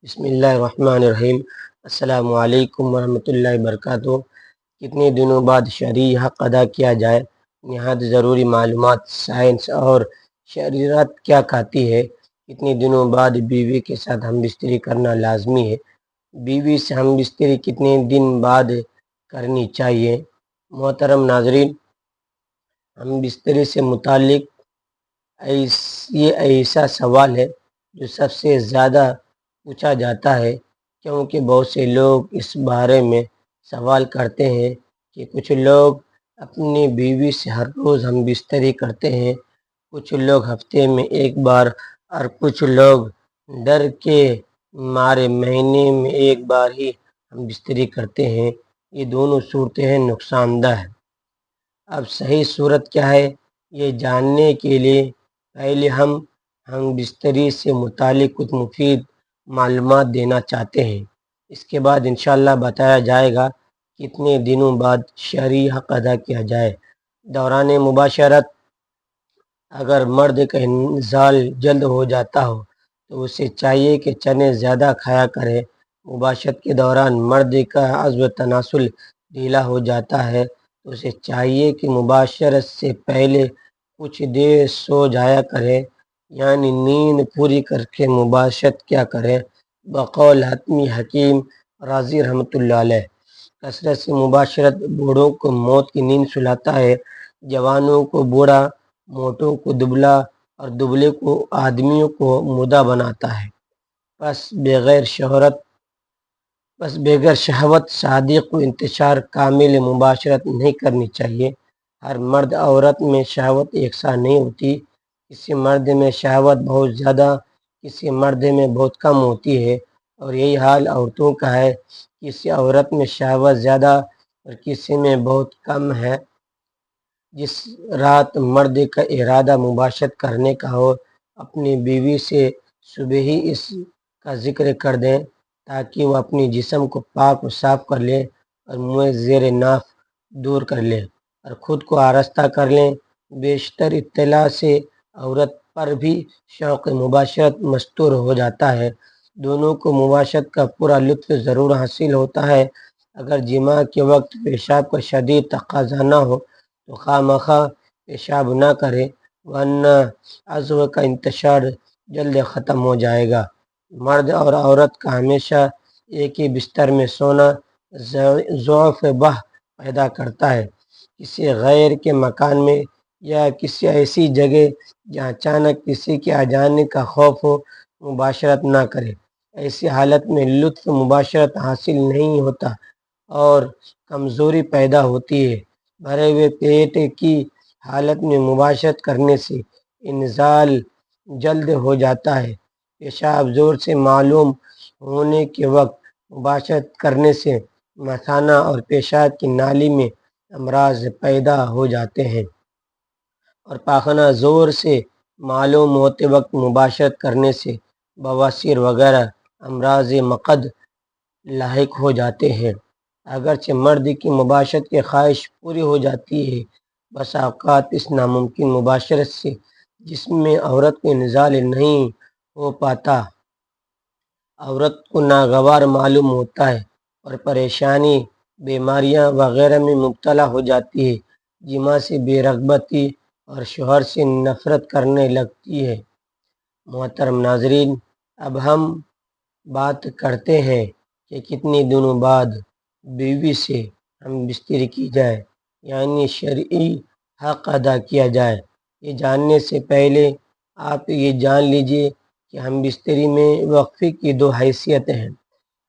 بسم اللہ الرحمن الرحیم۔ السلام علیکم ورحمۃ اللہ وبرکاتہ۔ کتنے دنوں بعد شرعی حق ادا کیا جائے، نہایت ضروری معلومات۔ سائنس اور شریعت کیا کہتی ہے؟ کتنے دنوں بعد بیوی کے ساتھ ہم بستری کرنا لازمی ہے؟ بیوی سے ہم بستری کتنے دن بعد کرنی چاہیے؟ محترم ناظرین، ہم بستری سے متعلق یہ ایسا سوال ہے جو سب سے زیادہ پوچھا جاتا ہے، کیونکہ بہت سے لوگ اس بارے میں سوال کرتے ہیں کہ کچھ لوگ اپنی بیوی سے ہر روز ہم بستری کرتے ہیں، کچھ لوگ ہفتے میں ایک بار، اور کچھ لوگ ڈر کے مارے مہینے میں ایک بار ہی ہم بستری کرتے ہیں۔ یہ دونوں صورتیں نقصان دہ ہیں۔ اب صحیح صورت کیا ہے، یہ جاننے کے لیے پہلے ہم بستری سے متعلق کچھ مفید معلومات دینا چاہتے ہیں۔ اس کے بعد انشاءاللہ بتایا جائے گا کتنے دنوں بعد شرعی حق ادا کیا جائے۔ دوران مباشرت اگر مرد کا انزال جلد ہو جاتا ہو تو اسے چاہیے کہ چنے زیادہ کھایا کرے۔ مباشرت کے دوران مرد کا عضو تناسل ڈھیلا ہو جاتا ہے تو اسے چاہیے کہ مباشرت سے پہلے کچھ دیر سو جایا کرے، یعنی نیند پوری کر کے مباشرت کیا کرے۔ بقول حتمی حکیم رازی رحمۃ اللہ علیہ، کثرت سے مباشرت بوڑھوں کو موت کی نیند سلاتا ہے، جوانوں کو بوڑھا، موٹوں کو دبلا اور دبلے کو آدمیوں کو مردہ بناتا ہے۔ پس بغیر شہوت صادق و انتشار کامل مباشرت نہیں کرنی چاہیے۔ ہر مرد عورت میں شہوت یکساں نہیں ہوتی، کسی مرد میں شہوت بہت زیادہ، کسی مرد میں بہت کم ہوتی ہے، اور یہی حال عورتوں کا ہے، کسی عورت میں شہوت زیادہ اور کسی میں بہت کم ہے۔ جس رات مرد کا ارادہ مباشرت کرنے کا ہو، اپنی بیوی سے صبح ہی اس کا ذکر کر دیں تاکہ وہ اپنی جسم کو پاک و صاف کر لیں اور منہ زیر ناف دور کر لیں اور خود کو آراستہ کر لیں۔ بیشتر اطلاع سے عورت پر بھی شوق مباشرت مستور ہو جاتا ہے۔ دونوں کو مباشرت کا پورا لطف ضرور حاصل ہوتا ہے۔ اگر جماع کے وقت پیشاب کا شدید تقاضا نہ ہو تو خواہ مخواہ پیشاب نہ کرے، ورنہ عضو کا انتشار جلد ختم ہو جائے گا۔ مرد اور عورت کا ہمیشہ ایک ہی بستر میں سونا ضعف بہ پیدا کرتا ہے۔ کسی غیر کے مکان میں یا کسی ایسی جگہ جہاں اچانک کسی کے آ جانے کا خوف ہو، مباشرت نہ کرے۔ ایسی حالت میں لطف مباشرت حاصل نہیں ہوتا اور کمزوری پیدا ہوتی ہے۔ بھرے ہوئے پیٹ کی حالت میں مباشرت کرنے سے انزال جلد ہو جاتا ہے۔ پیشاب زور سے معلوم ہونے کے وقت مباشرت کرنے سے مثانہ اور پیشاب کی نالی میں امراض پیدا ہو جاتے ہیں، اور پاخانہ زور سے معلوم ہوتے وقت مباشرت کرنے سے بواسیر وغیرہ امراض مقد لاحق ہو جاتے ہیں۔ اگرچہ مرد کی مباشرت کی خواہش پوری ہو جاتی ہے، بس اوقات اس ناممکن مباشرت سے جس میں عورت کو انزال نہیں ہو پاتا، عورت کو ناگوار معلوم ہوتا ہے اور پریشانی، بیماریاں وغیرہ میں مبتلا ہو جاتی ہے، جماع سے بے رغبتی اور شوہر سے نفرت کرنے لگتی ہے۔ محترم ناظرین، اب ہم بات کرتے ہیں کہ کتنے دنوں بعد بیوی سے ہم بستری کی جائے، یعنی شرعی حق ادا کیا جائے۔ یہ جاننے سے پہلے آپ یہ جان لیجئے کہ ہم بستری میں وقفے کی دو حیثیتیں ہیں۔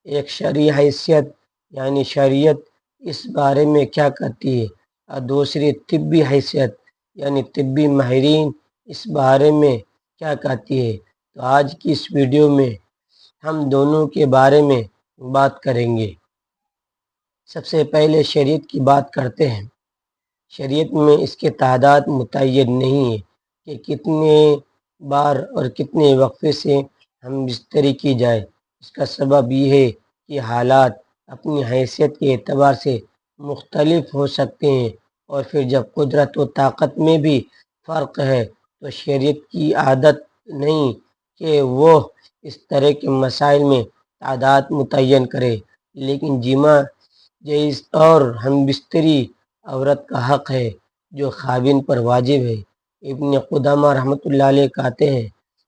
ایک شرعی حیثیت، یعنی شریعت اس بارے میں کیا کرتی ہے، اور دوسری طبی حیثیت، یعنی طبی ماہرین اس بارے میں کیا کہتی ہے۔ تو آج کی اس ویڈیو میں ہم دونوں کے بارے میں بات کریں گے۔ سب سے پہلے شریعت کی بات کرتے ہیں۔ شریعت میں اس کے تعداد متعین نہیں ہے کہ کتنے بار اور کتنے وقفے سے ہم بستری کی جائے۔ اس کا سبب یہ ہے کہ حالات اپنی حیثیت کے اعتبار سے مختلف ہو سکتے ہیں، اور پھر جب قدرت و طاقت میں بھی فرق ہے تو شریعت کی عادت نہیں کہ وہ اس طرح کے مسائل میں تعداد متعین کرے، لیکن جمع جائز اور ہم بستری عورت کا حق ہے جو خاوند پر واجب ہے۔ ابن قدامہ رحمۃ اللہ علیہ کہتے ہیں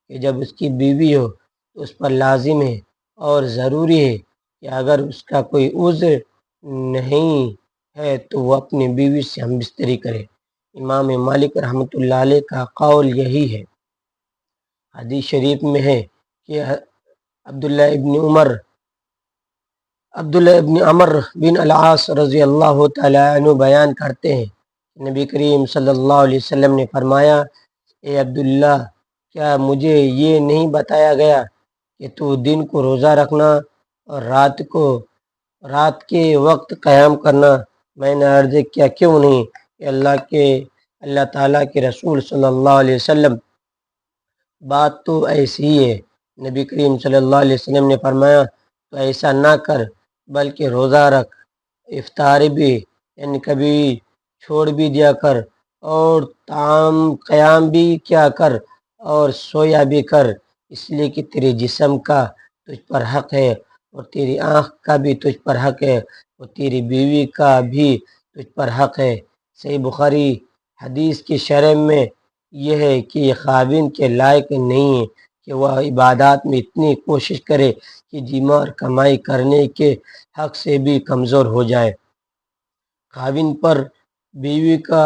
کہ جب اس کی بیوی ہو تو اس پر لازم ہے اور ضروری ہے کہ اگر اس کا کوئی عذر نہیں ہے تو وہ اپنی بیوی سے ہم بستری کرے۔ امام مالک رحمۃ اللہ علیہ کا قول یہی ہے۔ حدیث شریف میں ہے کہ عبداللہ ابن عمر بن العاص رضی اللہ تعالیٰ عنہ بیان کرتے ہیں، نبی کریم صلی اللہ علیہ وسلم نے فرمایا، اے عبداللہ، کیا مجھے یہ نہیں بتایا گیا کہ تو دن کو روزہ رکھنا اور رات کے وقت قیام کرنا؟ میں نے عرض کیا، کیوں نہیں کہ اللہ تعالیٰ کے رسول صلی اللہ علیہ وسلم، بات تو ایسی ہی ہے۔ نبی کریم صلی اللہ علیہ وسلم نے فرمایا، تو ایسا نہ کر بلکہ روزہ رکھ، افطار بھی یعنی کبھی چھوڑ بھی دیا کر، اور قیام بھی کیا کر اور سویا بھی کر، اس لیے کہ تیرے جسم کا تجھ پر حق ہے اور تیری آنکھ کا بھی تجھ پر حق ہے اور تیری بیوی کا بھی تجھ پر حق ہے۔ صحیح بخاری حدیث کی شرح میں یہ ہے کہ یہ خاوند کے لائق نہیں ہے کہ وہ عبادات میں اتنی کوشش کرے کہ جمع اور کمائی کرنے کے حق سے بھی کمزور ہو جائے۔ خاوند پر بیوی کا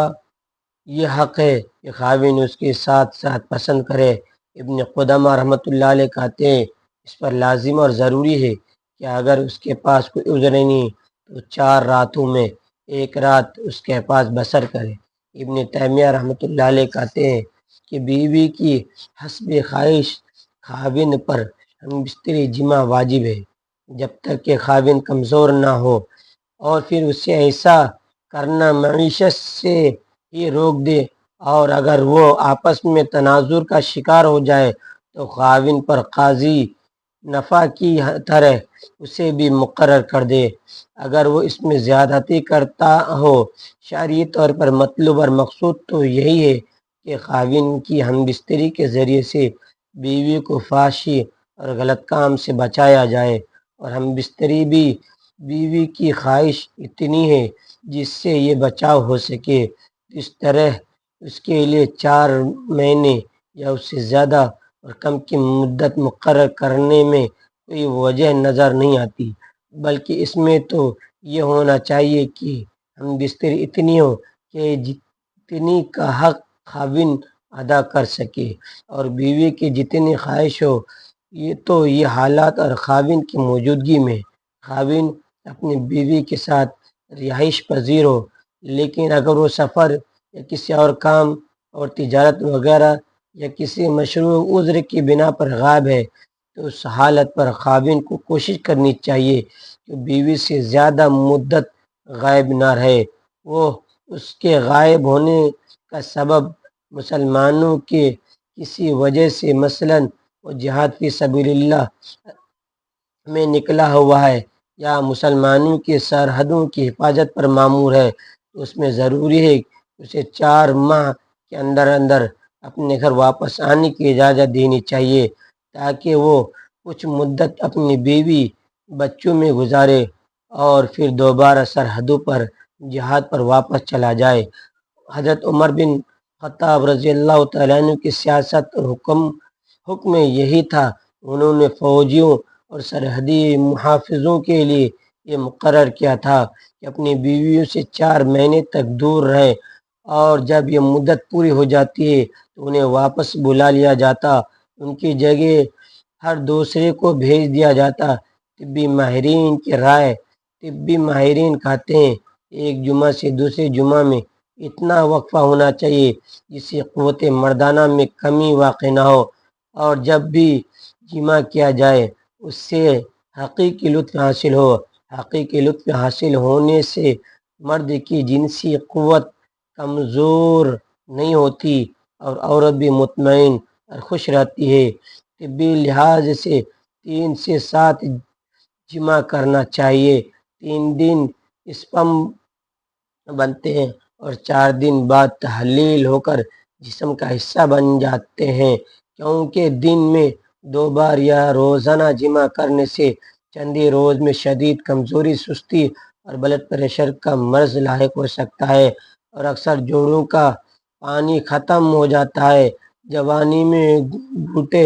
یہ حق ہے کہ خاوند اس کے ساتھ ساتھ پسند کرے۔ ابن قدامہ رحمۃ اللہ علیہ کہتے ہیں، اس پر لازم اور ضروری ہے کہ اگر اس کے پاس کوئی عذر نہیں تو 4 راتوں میں 1 رات اس کے پاس بسر کرے۔ ابن تیمیہ رحمۃ اللہ علیہ کہتے ہیں کہ بیوی کی حسب خواہش خاوند پر ہم بستری جمع واجب ہے جب تک کہ خاوند کمزور نہ ہو، اور پھر اسے ایسا کرنا معیشت سے ہی روک دے، اور اگر وہ آپس میں تنازع کا شکار ہو جائے تو خاوند پر قاضی نفع کی طرح اسے بھی مقرر کر دے۔ اگر وہ اس میں زیادتی کرتا ہو، شرعی طور پر مطلوب اور مقصود تو یہی ہے کہ خاوند کی ہم بستری کے ذریعے سے بیوی کو فحاشی اور غلط کام سے بچایا جائے، اور ہم بستری بھی بیوی کی خواہش اتنی ہے جس سے یہ بچاؤ ہو سکے۔ اس طرح اس کے لیے 4 مہینے یا اس سے زیادہ اور کم کی مدت مقرر کرنے میں کوئی وجہ نظر نہیں آتی، بلکہ اس میں تو یہ ہونا چاہیے کہ ہم بستری اتنی ہو کہ جتنی کا حق خاوند ادا کر سکے، اور بیوی کی جتنی خواہش ہو۔ یہ حالات اور خاوند کی موجودگی میں خاوند اپنی بیوی کے ساتھ رہائش پذیر ہو، لیکن اگر وہ سفر یا کسی اور کام اور تجارت وغیرہ یا کسی مشروع عذر کی بنا پر غائب ہے تو اس حالت پر خاوند کو کوشش کرنی چاہیے کہ بیوی سے زیادہ مدت غائب نہ رہے۔ وہ اس کے غائب ہونے کا سبب مسلمانوں کے کسی وجہ سے، مثلاً وہ جہاد فی سبیل اللہ میں نکلا ہوا ہے یا مسلمانوں کی سرحدوں کی حفاظت پر مامور ہے، تو اس میں ضروری ہے کہ اسے 4 ماہ کے اندر اپنے گھر واپس آنے کی اجازت دینی چاہیے، تاکہ وہ کچھ مدت اپنی بیوی بچوں میں گزارے اور پھر دوبارہ سرحدوں پر جہاد پر واپس چلا جائے۔ حضرت عمر بن خطاب رضی اللہ تعالیٰ عنہ کی سیاست اور حکم یہی تھا۔ انہوں نے فوجیوں اور سرحدی محافظوں کے لیے یہ مقرر کیا تھا کہ اپنی بیویوں سے 4 مہینے تک دور رہیں، اور جب یہ مدت پوری ہو جاتی ہے تو انہیں واپس بلا لیا جاتا، ان کی جگہ ہر دوسرے کو بھیج دیا جاتا۔ طبی ماہرین کہتے ہیں ایک جمعہ سے دوسرے جمعہ میں اتنا وقفہ ہونا چاہیے جس سے قوت مردانہ میں کمی واقع نہ ہو، اور جب بھی جمع کیا جائے اس سے حقیقی لطف حاصل ہو۔ حقیقی لطف حاصل ہونے سے مرد کی جنسی قوت کمزور نہیں ہوتی اور عورت بھی مطمئن اور خوش رہتی ہے۔ طبی لحاظ سے 3 سے 7 جمع کرنا چاہیے۔ 3 دن اسپم بنتے ہیں اور 4 دن بعد تحلیل ہو کر جسم کا حصہ بن جاتے ہیں، کیونکہ دن میں 2 بار یا روزانہ جمع کرنے سے چند ہی روز میں شدید کمزوری، سستی اور بلڈ پریشر کا مرض لاحق ہو سکتا ہے، اور اکثر جوڑوں کا پانی ختم ہو جاتا ہے۔ جوانی میں گھٹنے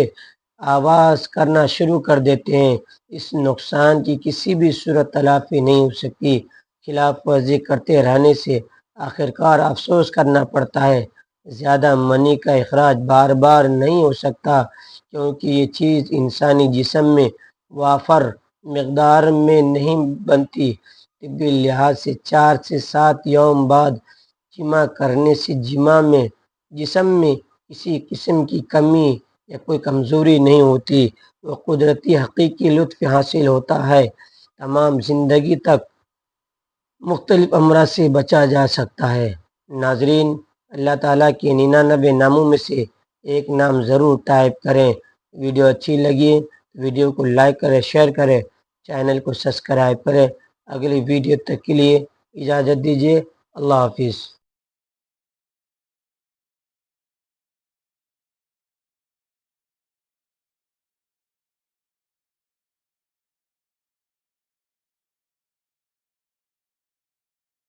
آواز کرنا شروع کر دیتے ہیں۔ اس نقصان کی کسی بھی صورت تلافی نہیں ہو سکتی۔ خلاف ورزی کرتے رہنے سے آخرکار افسوس کرنا پڑتا ہے۔ زیادہ منی کا اخراج بار بار نہیں ہو سکتا، کیونکہ یہ چیز انسانی جسم میں وافر مقدار میں نہیں بنتی۔ طبی لحاظ سے 4 سے 7 یوم بعد جمع کرنے سے جسم میں کسی قسم کی کمی یا کوئی کمزوری نہیں ہوتی، وہ قدرتی حقیقی لطف حاصل ہوتا ہے۔ تمام زندگی تک مختلف امراض سے بچا جا سکتا ہے۔ ناظرین، اللہ تعالیٰ کے 99 ناموں میں سے ایک نام ضرور ٹائپ کریں۔ ویڈیو اچھی لگی ویڈیو کو لائک کریں، شیئر کریں، چینل کو سبسکرائب کریں۔ اگلی ویڈیو تک کے لیے اجازت دیجیے۔ اللہ حافظ۔